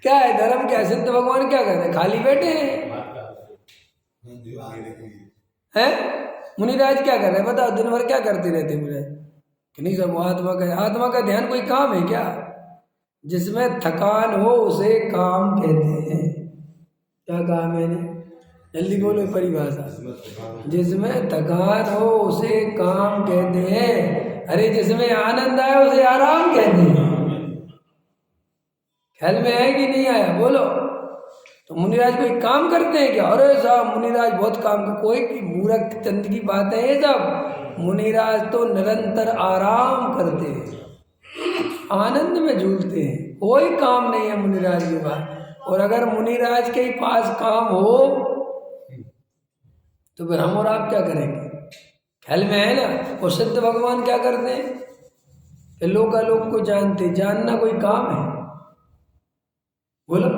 क्या है धर्म? क्या है? सिद्ध भगवान क्या कहते हैं? खाली बैठे हैं। मुनिराज क्या कर रहे हैं बताओ? दिन भर क्या करते रहते मुझे कि नहीं सब आत्मा का ध्यान कोई काम है क्या? जिसमें थकान हो उसे काम कहते हैं। क्या कहा मैंने? जल्दी बोलो परिभाषा। जिसमें थकान हो उसे काम कहते हैं। अरे जिसमें आनंद आए उसे आराम कहते हैं। ख्याल में है कि नहीं आया? बोलो। तो मुनिराज कोई काम करते हैं क्या? अरे साहब मुनिराज बहुत काम कर, कोई मूर्ख चंद की बात है ये सब। मुनिराज तो निरंतर आराम करते हैं, आनंद में झूलते हैं, कोई काम नहीं है मुनिराज के पास। और अगर मुनिराज के पास काम हो तो फिर हम और आप क्या करेंगे? ख्याल में है ना। और सिद्ध भगवान क्या करते हैं कि लोकालोक को जानते। जानना कोई काम है? बोलो।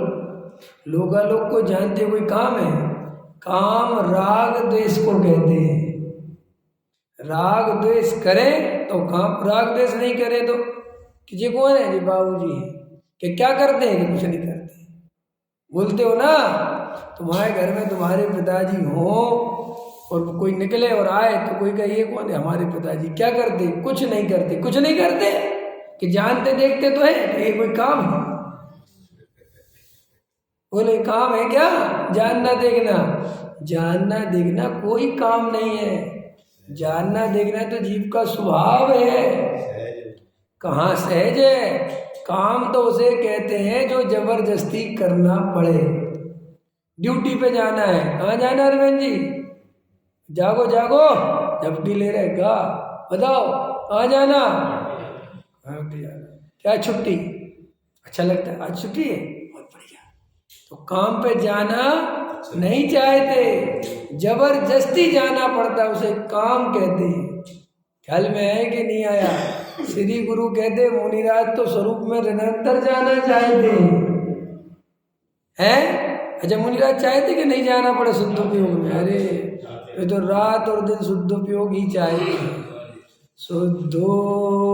लोकालोक को जानते कोई काम है? काम राग द्वेष को कहते हैं। राग द्वेष करें तो काम, राग द्वेष नहीं करें तो कि ये कौन है? जी बाबूजी है। कि क्या करते हैं? कि कुछ नहीं करते। बोलते हो ना, तुम्हारे घर में तुम्हारे पिताजी हो और कोई निकले और आए तो कोई कहे ये कौन है? हमारे पिताजी। क्या करते? कुछ नहीं करते। कुछ नहीं करते कि जानते देखते तो है कि ये कोई काम है? बोले काम है क्या? जानना देखना। जानना देखना कोई काम नहीं है। जानना देखना तो जीव का स्वभाव है। कहाँ सहज है? काम तो उसे कहते हैं जो जबरदस्ती करना पड़े। ड्यूटी पे जाना है, कहाँ जाना है रविंद्र जी? जागो जागो, झपटी ले रहे का बताओ कहाँ जाना? क्या छुट्टी? अच्छा लगता है आज छुट्टी है, बहुत बढ़िया। तो काम पे जाना नहीं चाहते, जबरदस्ती जाना पड़ता, उसे काम कहते हैं। ख्याल में है कि नहीं आया? श्री गुरु कहते मुनिराज तो स्वरूप में निरंतर जाना चाहते हैं। अच्छा मुनिराज चाहते कि नहीं जाना पड़े शुद्धोपयोग में? अरे ये तो रात और दिन शुद्धोपयोग ही चाहते हैं। शुद्धोपयोगी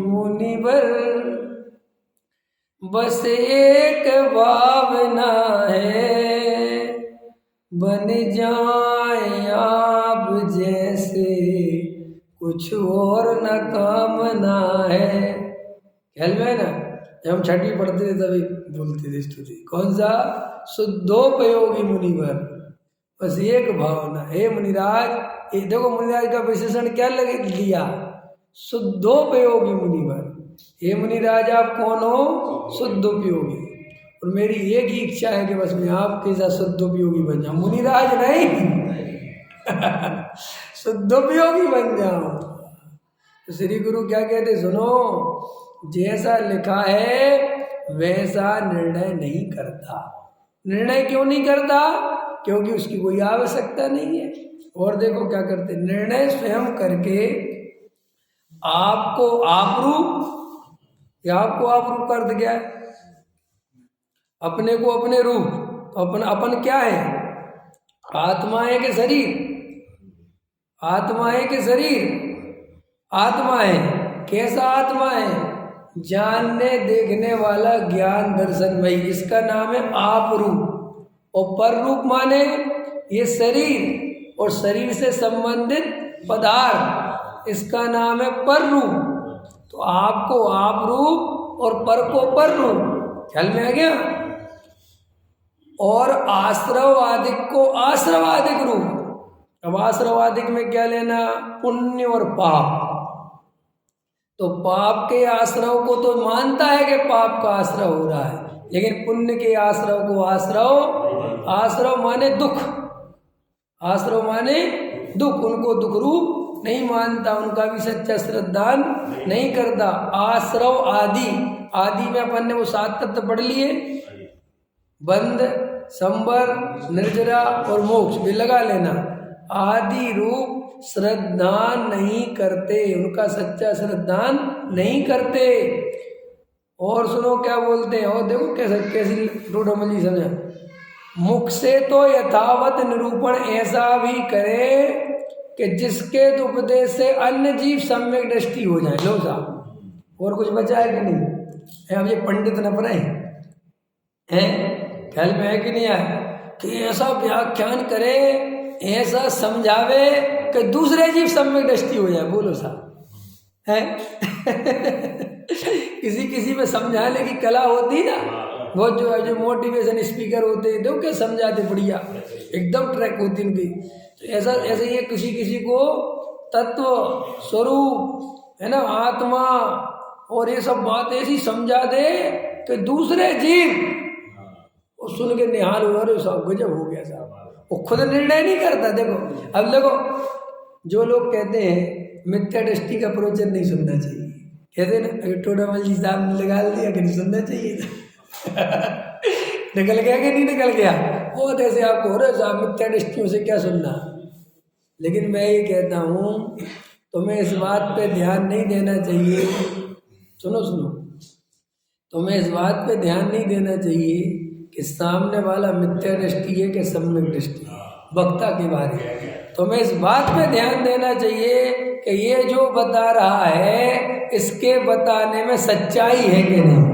मुनिवर बस एक भावना है, बन जाए आप जैसे कुछ और न कामना है। ख्याल में है ना? जब हम छठी पढ़ते थे तभी बोलते थे स्तुति। कौन सा? शुद्धोपयोगी मुनिवर बस एक भावना। हे मुनिराज, ये देखो मुनिराज का विशेषण क्या लगे दिया? शुद्धोपयोगी मुनिवर। हे मुनिराज आप कौन हो? शुद्धोपयोगी। और मेरी एक ही इच्छा है कि बस मैं आपके साथ शुद्धोपयोगी बन जाऊं, मुनिराज नहीं। शुद्धोपयोगी बन जाऊं। तो श्री गुरु क्या कहते, सुनो, जैसा लिखा है वैसा निर्णय नहीं करता। निर्णय क्यों नहीं करता? क्योंकि उसकी कोई आवश्यकता नहीं है। और देखो क्या करते, निर्णय स्वयं करके आपको आपरूप, या आपको आपरूप कर दिया है, अपने को अपने रूप। तो अपन क्या है? आत्मा है कि शरीर? आत्मा है कि शरीर? आत्मा है। कैसा आत्मा है? जानने देखने वाला ज्ञान दर्शनमयी, इसका नाम है आप रूप। और पर रूप माने ये शरीर और शरीर से संबंधित पदार्थ, इसका नाम है पर रूप। तो आपको आप रूप और पर को पर रूप, ख्याल में आ गया? और आश्रवादिक को आश्रवादिक रूप। अब आश्रवादिक में क्या लेना? पुण्य और पाप। तो पाप के आश्रव को तो मानता है कि पाप का आश्रव हो रहा है, लेकिन पुण्य के आश्रव को आश्रव माने दुख, आश्रव माने दुख, उनको दुख रूप नहीं मानता, उनका भी सच्चा श्रद्धान नहीं करता। आश्रव आदि, आदि में अपन ने वो 7 तत्व पढ़ लिए, बंध, संबर, निर्जरा और मोक्ष भी लगा लेना। आदि रूप श्रद्धान नहीं करते, उनका सच्चा श्रद्धान नहीं करते। और सुनो क्या बोलते हैं, और देखो कैसी रूढ़मली समझा। मुख से तो यथावत निरूपण ऐसा भी करे कि जिसके उपदेश से अन्य जीव सम्यक दृष्टि हो जाए। लो साहब, और कुछ बचा है कि नहीं? अब ये पंडित न पड़े हैं, ख्याल में है कि नहीं आया? कि ऐसा व्याख्यान करे, ऐसा समझावे कि दूसरे जीव सम्यक दृष्टि हो जाए। बोलो साहब, है? किसी में समझाने की कला होती ना, वो जो मोटिवेशन स्पीकर होते हैं, देखो क्या समझाते, बढ़िया एकदम ट्रैक होती उनकी। तो ऐसे ये किसी को तत्व स्वरूप, है ना, आत्मा और ये सब बात ऐसी समझा दे कि दूसरे जीव वो सुन के निहाल हुआ, अरे साहब गजब हो गया साहब। वो खुद निर्णय नहीं करता। देखो अब देखो, जो लोग कहते हैं मिथ्या दृष्टि का प्रवचन नहीं सुनना चाहिए, कहते ना टोडामल जी साहब ने लगा दिया कि नहीं सुनना चाहिए निकल गया कि नहीं निकल गया? वो ऐसे आपको, अरे साहब मिथ्या दृष्टियों से क्या सुनना। लेकिन मैं ये कहता हूँ, तुम्हें इस बात पे ध्यान नहीं देना चाहिए। सुनो, तुम्हें इस बात पे ध्यान नहीं देना चाहिए कि सामने वाला मिथ्या दृष्टि है कि सम्यक दृष्टि, वक्ता के बारे में। तुम्हें इस बात पे ध्यान देना चाहिए कि ये जो बता रहा है इसके बताने में सच्चाई है कि नहीं,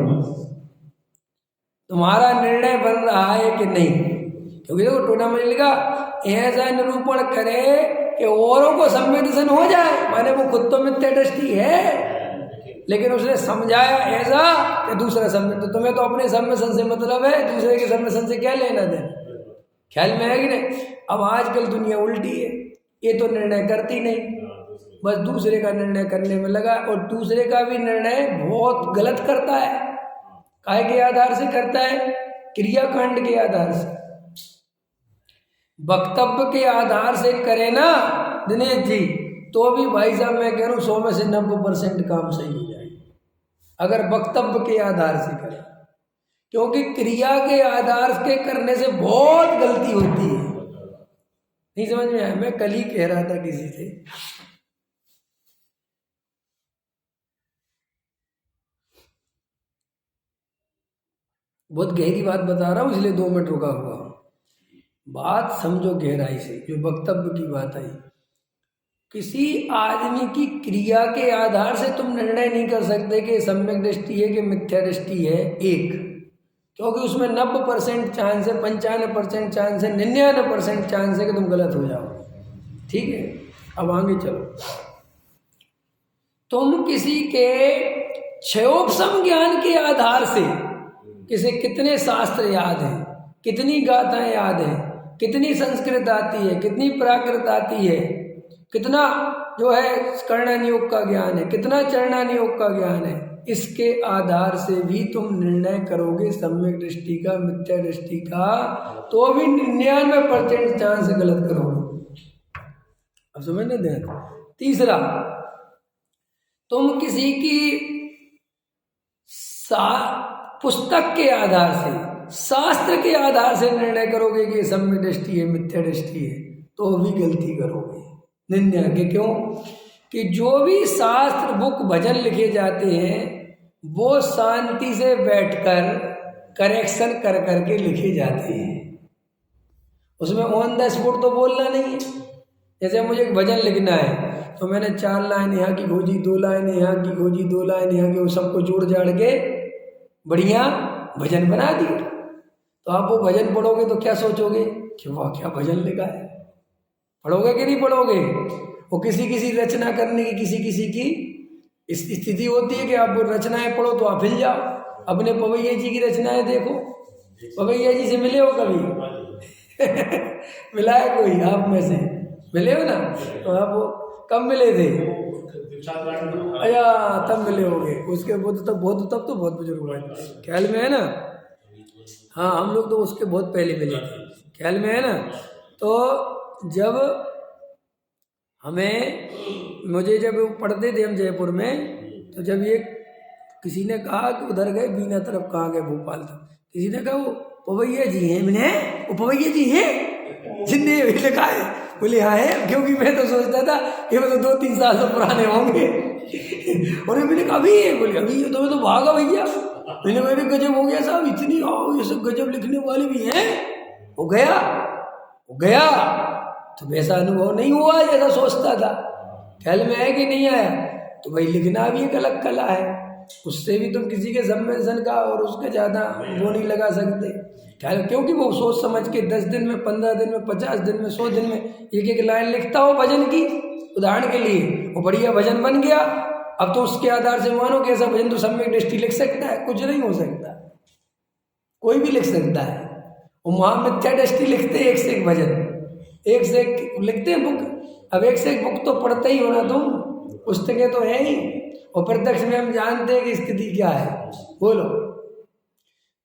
तुम्हारा निर्णय बन रहा है कि नहीं। क्योंकि देखो टोडामल लिखा, ऐसा निरूपण करे कि औरों को सम्यक दर्शन हो जाए, माने वो खुद तो मिथ्या दृष्टि है लेकिन उसने समझाया ऐसा कि दूसरा सम्यक। तो तुम्हें तो अपने सम्यसन से मतलब है, दूसरे के सम्यसन से क्या लेना देना? ख्याल में है कि नहीं? अब आजकल दुनिया उल्टी है, ये तो निर्णय करती नहीं, बस दूसरे का निर्णय करने में लगा, और दूसरे का भी निर्णय बहुत गलत करता है। काय के आधार से करता है? क्रियाकांड के आधार से, वक्तव्य के आधार से करे ना दिनेश जी, तो भी भाई साहब मैं कह रहा हूँ 100 में से 90% काम सही हो जाए, अगर वक्तव्य के आधार से करे। क्योंकि क्रिया के आधार के करने से बहुत गलती होती है। नहीं समझ में आया? मैं कल ही कह रहा था किसी से, बहुत गहरी बात बता रहा हूँ इसलिए 2 मिनट रुका हुआ। बात समझो गहराई से, जो वक्तव्य की बात आई। किसी आदमी की क्रिया के आधार से तुम निर्णय नहीं कर सकते कि सम्यक दृष्टि है कि मिथ्या दृष्टि है। एक, क्योंकि उसमें 90% चांस है, 95% चांस है, 99% चांस है कि तुम गलत हो जाओ। ठीक है, अब आगे चलो। तुम किसी के क्षयोपम ज्ञान के आधार से, किसे कितने शास्त्र याद हैं, कितनी गाथाएं याद हैं, कितनी संस्कृत आती है, कितनी प्राकृत आती है, कितना जो है कर्णनियोग का ज्ञान है, कितना चरणानियोग का ज्ञान है, इसके आधार से भी तुम निर्णय करोगे सम्यक दृष्टि का, मिथ्या दृष्टि का, तो भी 99% चांस गलत करोगे। अब समझ लेते हैं। तीसरा, तुम किसी की पुस्तक के आधार से, शास्त्र के आधार से निर्णय करोगे कि सम्यक दृष्टि है, मिथ्या दृष्टि है, तो भी गलती करोगे निंदा के। क्यों कि जो भी शास्त्र बुक भजन लिखे जाते हैं वो शांति से बैठकर करेक्शन कर करके लिखे जाते हैं। उसमें ऑन द स्पॉट तो बोलना नहीं है। जैसे मुझे एक भजन लिखना है तो मैंने 4 लाइन यहाँ की खोजी, 2 लाइन यहाँ की खोजी, 2 लाइन यहाँ की, वो सबको जोड़ जाड़ के बढ़िया भजन बना दिया। तो आप वो भजन पढ़ोगे तो क्या सोचोगे कि वाह क्या भजन लिखा है। पढ़ोगे कि नहीं पढ़ोगे? वो किसी किसी रचना करने की किसी किसी की स्थिति होती है कि आप वो रचनाएं पढ़ो तो आप हिल जाओ। अपने पवैया जी की रचनाएं देखो, पवैया जी से मिले हो कभी? मिला है कोई आप में से? मिले हो ना? तो आप कब मिले थे? अया तब मिले होंगे। उसके तब तो बहुत बुजुर्ग हुआ है, ख्याल में है ना? हाँ हम लोग तो उसके बहुत पहले मिले थे, ख्याल में है ना? तो जब मुझे जब पढ़ते थे हम जयपुर में, तो जब ये किसी ने कहा कि उधर गए बीना तरफ, कहाँ गए भोपाल तक, किसी ने कहा वो पवैया जी हैं। मैंने वो पवैया जी हैं जिनने लिखा है? बोले हाँ है। क्योंकि मैं तो सोचता था कि वो तो 2-3 साल से पुराने होंगे। और मैंने कहा अभी है? बोले अभी तो भागा भैया। मैंने मेरे गजब हो गया साहब, इतनी ये सब गजब लिखने वाले भी हैं। हो गया तो वैसा अनुभव नहीं हुआ जैसा सोचता था। ख्याल में है कि नहीं आया? तो भाई लिखना भी एक अलग कला है, उससे भी तुम किसी के सम्मेलन का और उसका ज़्यादा वो नहीं लगा सकते। ख्याल, क्योंकि वो सोच समझ के 10 दिन में, 15 दिन में, 50 दिन में, 100 दिन में एक लाइन लिखता हो भजन की। उदाहरण के लिए वो बढ़िया भजन बन गया, अब तो उसके आधार से मानो कि ऐसा भजन तो सम्यक दृष्टि लिख सकता है? कुछ नहीं हो सकता। कोई भी लिख सकता है। वो महामिथ्या दृष्टि लिखते एक से एक भजन, एक से एक लिखते हैं बुक। अब एक से एक बुक तो पढ़ते ही हो ना तुम, पुस्तकें तो है ही, और प्रत्यक्ष में हम जानते हैं कि स्थिति क्या है। बोलो।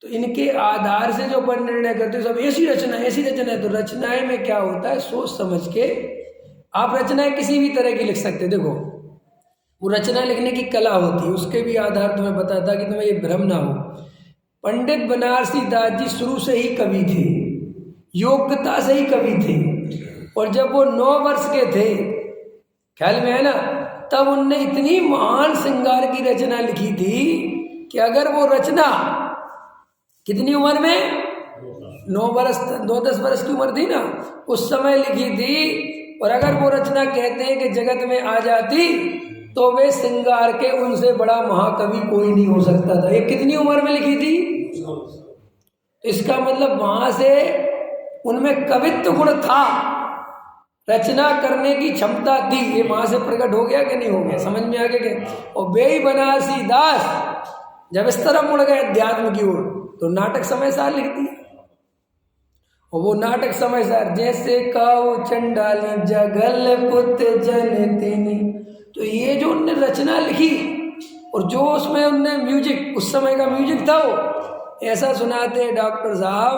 तो इनके आधार से जो अपन निर्णय करते हैं सब ऐसी रचना है। तो रचनाएं में क्या होता है, सोच समझ के आप रचनाएं किसी भी तरह की लिख सकते हैं। देखो वो रचना लिखने की कला होती है, उसके भी आधार तुम्हें बताता कि तुम्हें ये भ्रम ना हो। पंडित बनारसी दास जी शुरू से ही कवि थे, योग्यता से ही कवि थे। और जब वो 9 वर्ष के थे, ख्याल में है ना, तब उनने इतनी महान श्रृंगार की रचना लिखी थी कि अगर वो रचना कितनी उम्र में, 9-10 वर्ष की उम्र थी ना, उस समय लिखी थी। और अगर वो रचना कहते हैं कि जगत में आ जाती तो वे श्रृंगार के उनसे बड़ा महाकवि कोई नहीं हो सकता था। ये कितनी उम्र में लिखी थी? इसका मतलब वहां से उनमें कवित्व गुण था, रचना करने की क्षमता थी। ये वहां से प्रकट हो गया कि नहीं हो गया? समझ में आ गया क्या? और वे बनारसी दास जब इस तरफ मुड़ गए अध्यात्म की ओर, तो नाटक समय सार लिख दिया। और वो नाटक समय सार जैसे काऊ चंडाली जगल पुत जन तेनी। तो ये जो उनने रचना लिखी और जो उसमें उनने म्यूजिक, उस समय का म्यूजिक था, वो ऐसा सुनाते हैं डॉक्टर साहब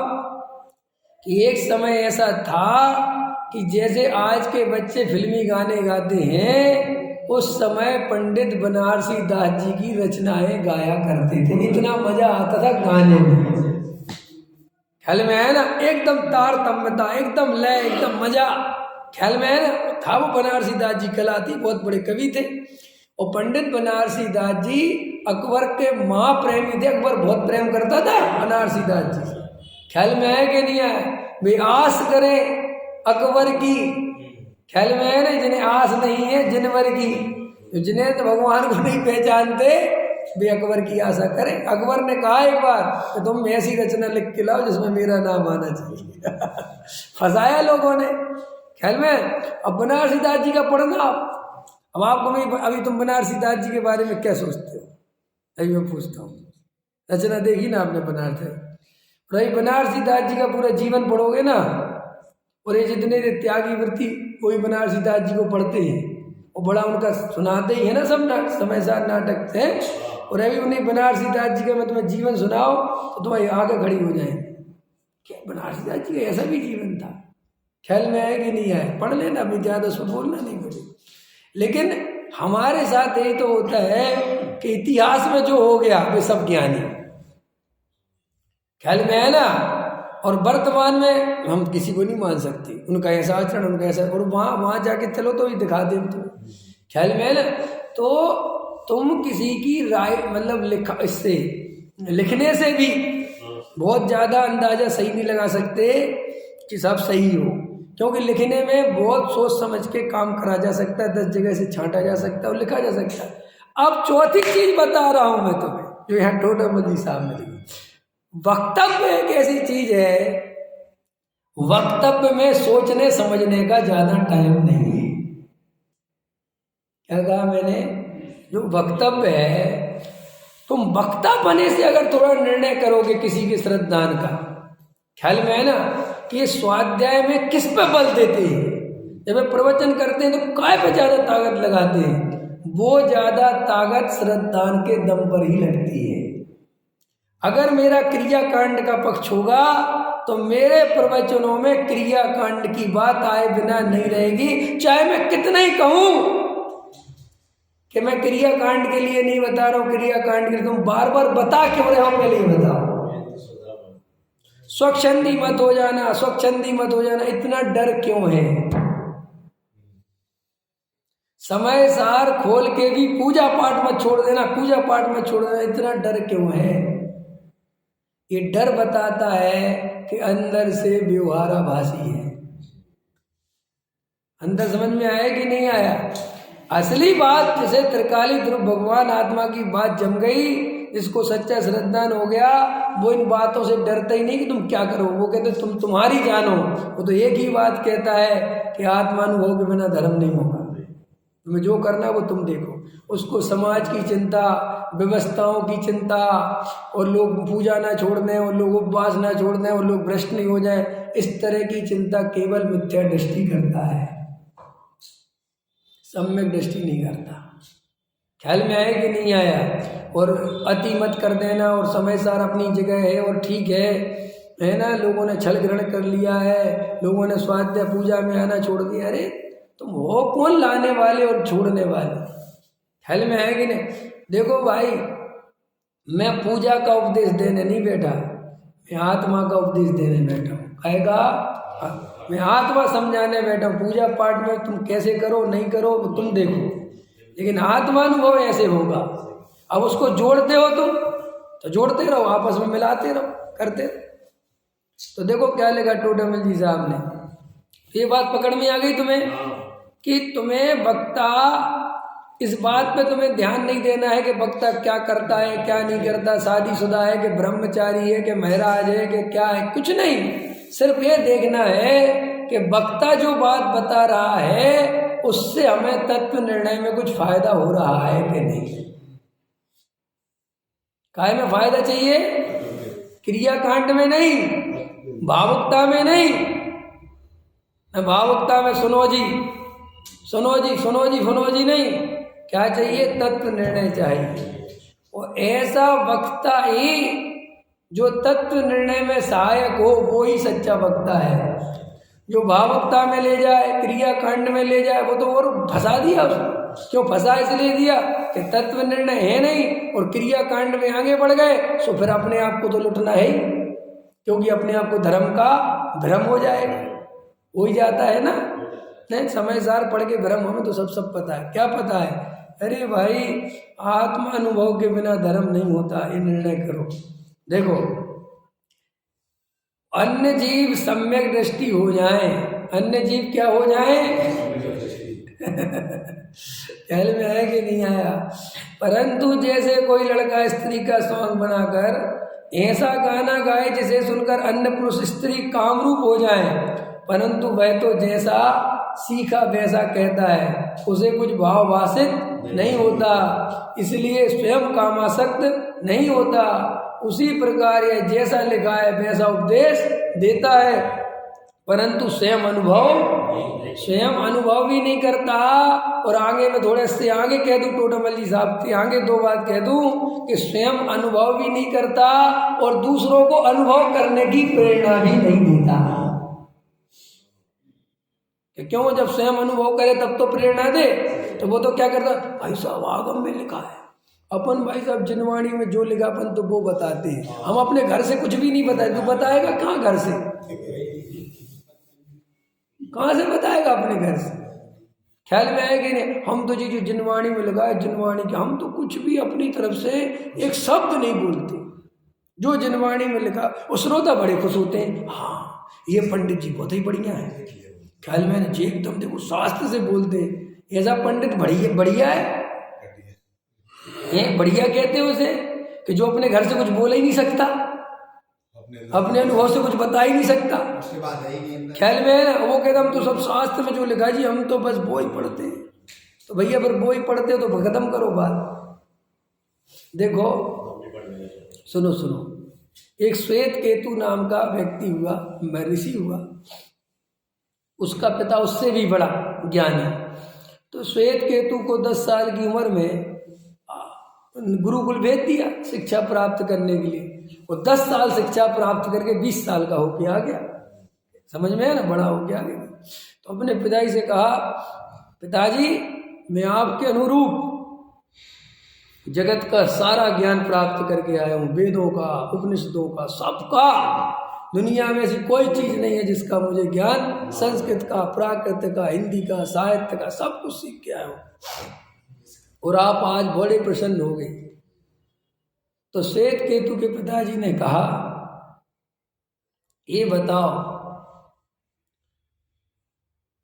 कि एक समय ऐसा था कि जैसे आज के बच्चे फिल्मी गाने गाते हैं, उस समय पंडित बनारसी दास जी की रचनाएं गाया करते थे। इतना मजा आता था गाने में, ख्याल में है ना? एकदम तारतम्यता, एकदम लय, एकदम मजा, ख्याल में है ना? था वो बनारसी दास जी कला थी, बहुत बड़े कवि थे। और पंडित बनारसी दास जी अकबर के महाप्रेमी थे। अकबर बहुत प्रेम करता था बनारसी दास जी से, ख्याल में है कि नहीं है? वे आस करें अकबर की, ख्याल में है ना? जिन्हें आस नहीं है जिनवर की, जिन्हें तो भगवान को नहीं पहचानते वे अकबर की आशा करें। अकबर ने कहा एक बार कि तुम ऐसी रचना लिख के लाओ जिसमें मेरा नाम आना चाहिए। फंसाया लोगों ने, ख्याल में। अब बनारसी दास जी का पढ़ना, अब आपको मैं अभी तुम बनारसी दास जी के बारे में क्या सोचते हो? अभी मैं पूछता हूँ, रचना देखी ना आपने बनारसी दास जी का पूरा जीवन पढ़ोगे ना, और ये जितने त्यागी वृत्ति कोई बनारसी दास जी को पढ़ते हैं, वो बड़ा उनका सुनाते ही है ना सब समय सार नाटक है। और अभी उन्हें बनारसी दास जी का मैं तुम्हें जीवन सुनाओ तो तुम्हारी आगे खड़ी हो जाएंगे। क्या बनारसी दास जी का ऐसा भी जीवन था? ख्याल में आए कि नहीं आए? पढ़ लेना, अभी ज़्यादा उसको बोलना नहीं पड़े। लेकिन हमारे साथ यही तो होता है कि इतिहास में जो हो गया वे सब ज्ञानी, ख्याल में है ना, और वर्तमान में हम किसी को नहीं मान सकते, उनका ऐसा आचरण, उनका ऐसा, और वहाँ जाके चलो तो ही दिखा दे तुम्हें, ख्याल में है ना। तो तुम किसी की राय मतलब इससे लिखने से भी बहुत ज़्यादा अंदाजा सही नहीं लगा सकते कि सब सही हो, क्योंकि लिखने में बहुत सोच समझ के काम करा जा सकता है, 10 जगह से छांटा जा सकता है और लिखा जा सकता है। अब चौथी चीज बता रहा हूं मैं तुम्हें, जो यहाँ टोटामली साहब ने लिखी, वक्तव्य एक ऐसी चीज है, वक्तव्य में सोचने समझने का ज्यादा टाइम नहीं है। क्या कहा मैंने? जो वक्तव्य है, तुम वक्ता बने से अगर थोड़ा निर्णय करोगे किसी के श्रद्धान का, ख्याल में है ना, कि ये स्वाध्याय में किस पे बल देते हैं, जब वे प्रवचन करते हैं तो काय पे ज्यादा ताकत लगाते हैं, वो ज्यादा ताकत श्रद्धान के दम पर ही लगती है। अगर मेरा क्रियाकांड का पक्ष होगा तो मेरे प्रवचनों में क्रियाकांड की बात आए बिना नहीं रहेगी, चाहे मैं कितना ही कहूं कि मैं क्रियाकांड के लिए नहीं बता रहा हूं, क्रियाकांड के लिए तुम बार बार बता क्यों रहे हो, पहले ही बताओ। स्वच्छंदी मत हो जाना, स्वच्छंदी मत हो जाना, इतना डर क्यों है? समय सार खोल के भी पूजा पाठ मत छोड़ देना, पूजा पाठ मत छोड़ देना, इतना डर क्यों है? ये डर बताता है कि अंदर से व्यवहाराभासी है। अंदर समझ में आया कि नहीं आया? असली बात जैसे त्रिकाली ध्रुव भगवान आत्मा की बात जम गई, जिसको सच्चा श्रद्धान हो गया, वो इन बातों से डरता ही नहीं कि तुम क्या करो, वो कहते तुम तुम्हारी जानो। वो तो एक ही बात कहता है कि आत्मानुभव के बिना धर्म नहीं होगा, तुम्हें जो करना वो तुम देखो। उसको समाज की चिंता, व्यवस्थाओं की चिंता, और लोग पूजा ना छोड़ दें, और लोग उपवास ना छोड़ दें, और लोग भ्रष्ट नहीं हो जाए, इस तरह की चिंता केवल मिथ्या दृष्टि करता है, सम्यक दृष्टि नहीं करता। ख्याल में आया कि नहीं आया? और अति मत कर देना, और समय सार अपनी जगह है और ठीक है ना। लोगों ने छल ग्रहण कर लिया है, लोगों ने स्वाध्याय पूजा में आना छोड़ दिया। अरे तुम हो कौन लाने वाले और छोड़ने वाले? ख्याल में है कि नहीं? देखो भाई, मैं पूजा का उपदेश देने नहीं बैठा, मैं आत्मा का उपदेश देने बैठा हूँ। कहेगा मैं आत्मा समझाने बैठा हूँ। पूजा पाठ में तुम कैसे करो नहीं करो तुम देखो, लेकिन आत्मानुभव ऐसे होगा। अब उसको जोड़ते हो तुम तो जोड़ते रहो, आपस में मिलाते रहो, करते रहो। तो देखो क्या लिखा टोटामल जी साहब ने, ये बात पकड़ में आ गई तुम्हें कि तुम्हें वक्ता, इस बात पे तुम्हें ध्यान नहीं देना है कि वक्ता क्या करता है क्या नहीं करता, शादीशुदा है कि ब्रह्मचारी है कि महराज है कि क्या है, कुछ नहीं। सिर्फ ये देखना है कि वक्ता जो बात बता रहा है उससे हमें तत्व निर्णय में कुछ फायदा हो रहा है कि नहीं। काय में फायदा चाहिए? क्रियाकांड में नहीं, भावुकता में नहीं। भावुकता में सुनो जी सुनो जी सुनो जी सुनो जी नहीं, क्या चाहिए? तत्व निर्णय चाहिए। और ऐसा वक्ता ही जो तत्व निर्णय में सहायक हो, वो ही सच्चा वक्ता है। जो भावुकता में ले जाए, क्रियाकांड में ले जाए, वो तो और फंसा दिया उसको। क्यों फंसा? इसलिए दिया कि तत्व निर्णय है नहीं और क्रियाकांड में आगे बढ़ गए, तो फिर अपने आप को तो लुटना है ही, क्योंकि अपने आप को धर्म का भ्रम हो जाएगा, हो ही जाता है ना। नहीं, समय सार पढ़ के भ्रम हमें तो सब पता है। क्या पता है? अरे भाई, आत्मा अनुभव के बिना धर्म नहीं होता, ये निर्णय करो। देखो, अन्य जीव सम्यक दृष्टि हो जाए, अन्य जीव क्या हो जाए? ख्याल में आया कि नहीं आया? परंतु जैसे कोई लड़का स्त्री का सॉन्ग बनाकर ऐसा गाना गाए जिसे सुनकर अन्य पुरुष स्त्री कामरूप हो जाए, परंतु वह तो जैसा सीखा वैसा कहता है, उसे कुछ भाव वासित नहीं होता, इसलिए स्वयं कामासक्त नहीं होता। उसी प्रकार यह जैसा लिखा है वैसा उपदेश देता है, परंतु स्वयं अनुभव भी नहीं करता। और आगे मैं थोड़े से आगे कह दूं, टोटामल जी साहब के आगे 2 बात कह दूं कि स्वयं अनुभव भी नहीं करता और दूसरों को अनुभव करने की प्रेरणा भी नहीं देता। क्यों? जब स्वयं अनुभव करे तब तो प्रेरणा दे। तो वो तो क्या करता, भाई साहब आगम में लिखा है। अपन भाई साहब जिनवाणी में जो लिखा अपन तो वो बताते हैं, हम अपने घर से कुछ भी नहीं बताए। तू बताएगा कहाँ घर से, कहाँ से बताएगा अपने घर से? ख्याल में आएगा नहीं? हम तो जी जो जिनवाणी में लगा है जिनवाणी के, हम तो कुछ भी अपनी तरफ से एक शब्द नहीं बोलते। जो जिनवाणी में लिखा वो श्रोता बड़े खुश होते हैं, हाँ ये पंडित जी बहुत ही बढ़िया है। ख्याल में जी एकदम देखो शास्त्र से बोलते हैं, ऐसा पंडित बढ़िया बढ़िया है। ये बढ़िया कहते हैं उसे कि जो अपने घर से कुछ बोल ही नहीं सकता, अपने अनुभव से कुछ बता ही नहीं सकता। ख्याल में है ना, वो कहता हम तो सब शास्त्र में जो लिखा जी हम तो बस वो ही पढ़ते हैं। तो भैया फिर वो ही पढ़ते हो तो खत्म करो बात। देखो सुनो सुनो, एक श्वेत केतु नाम का व्यक्ति हुआ, ऋषि हुआ, उसका पिता उससे भी बड़ा ज्ञानी। तो श्वेत केतु को 10 साल की उम्र में गुरुकुल भेज दिया शिक्षा प्राप्त करने के लिए। वो 10 साल शिक्षा प्राप्त करके 20 साल का होके आ गया। समझ में है ना, बड़ा हो गया। तो अपने पिताजी से कहा, पिताजी मैं आपके अनुरूप जगत का सारा ज्ञान प्राप्त करके आया हूँ, वेदों का, उपनिषदों का, सबका। दुनिया में ऐसी कोई चीज नहीं है जिसका मुझे ज्ञान, संस्कृत का, प्राकृत का, हिंदी का, साहित्य का, सब कुछ सीख के आया हूँ और आप आज बड़े प्रसन्न हो गए। तो श्वेत केतु के पिताजी ने कहा, ये बताओ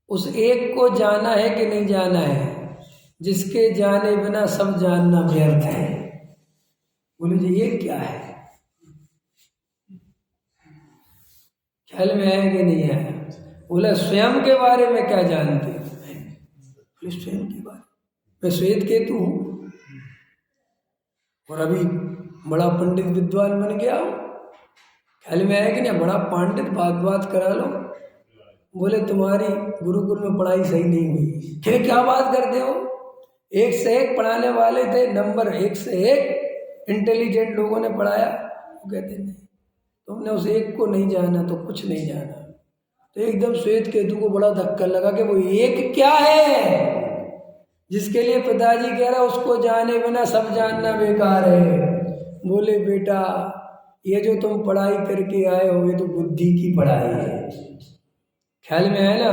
उस एक को जाना है कि नहीं जाना है, जिसके जाने बिना सब जानना व्यर्थ है। बोले जी ये क्या है, ख्याल में आया कि नहीं आया? बोला स्वयं के बारे में क्या जानते हो? बोले स्वयं के बारे, मैं श्वेत केतु हूँ और अभी बड़ा पंडित विद्वान बन गया हूँ। ख्याल में आया कि नहीं? बड़ा पंडित बात करा लो। बोले तुम्हारी गुरुकुल में पढ़ाई सही नहीं हुई। फिर क्या बात करते हो? 1 से 1 पढ़ाने वाले थे, नंबर 1 से 1 इंटेलिजेंट लोगों ने पढ़ाया। वो कहते नहीं, तुमने उस एक को नहीं जाना तो कुछ नहीं जाना। तो एकदम श्वेत केतु को बड़ा धक्का लगा कि वो एक क्या है जिसके लिए पिताजी कह रहा उसको जाने बिना सब जानना बेकार है। बोले बेटा ये जो तुम पढ़ाई करके आए हो ये तो बुद्धि की पढ़ाई है। ख्याल में है ना?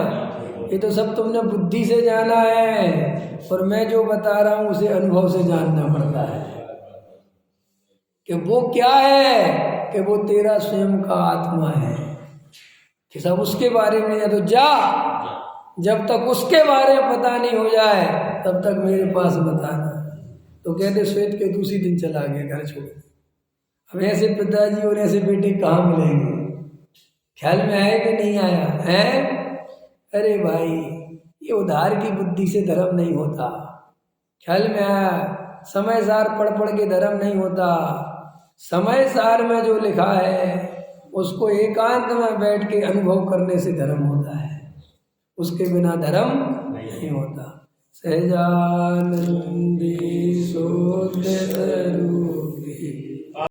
ये तो सब तुमने बुद्धि से जाना है और मैं जो बता रहा हूँ उसे अनुभव से जानना पड़ता है कि वो क्या है, कि वो तेरा स्वयं का आत्मा है, कि सब उसके बारे में है। तो जा, जब तक उसके बारे में पता नहीं हो जाए तब तक मेरे पास बताना। तो कहते श्वेत के दूसरी दिन चला गया घर छोड़। अब ऐसे पिताजी और ऐसे बेटे कहाँ मिलेंगे? ख्याल में आया कि नहीं आया है? अरे भाई ये उधार की बुद्धि से धर्म नहीं होता। ख्याल में आया? समय सार पढ़ के धर्म नहीं होता। समय सार में जो लिखा है उसको एकांत में बैठ के अनुभव करने से धर्म होता है, उसके बिना धर्म नहीं होता। सहजानंदी सोद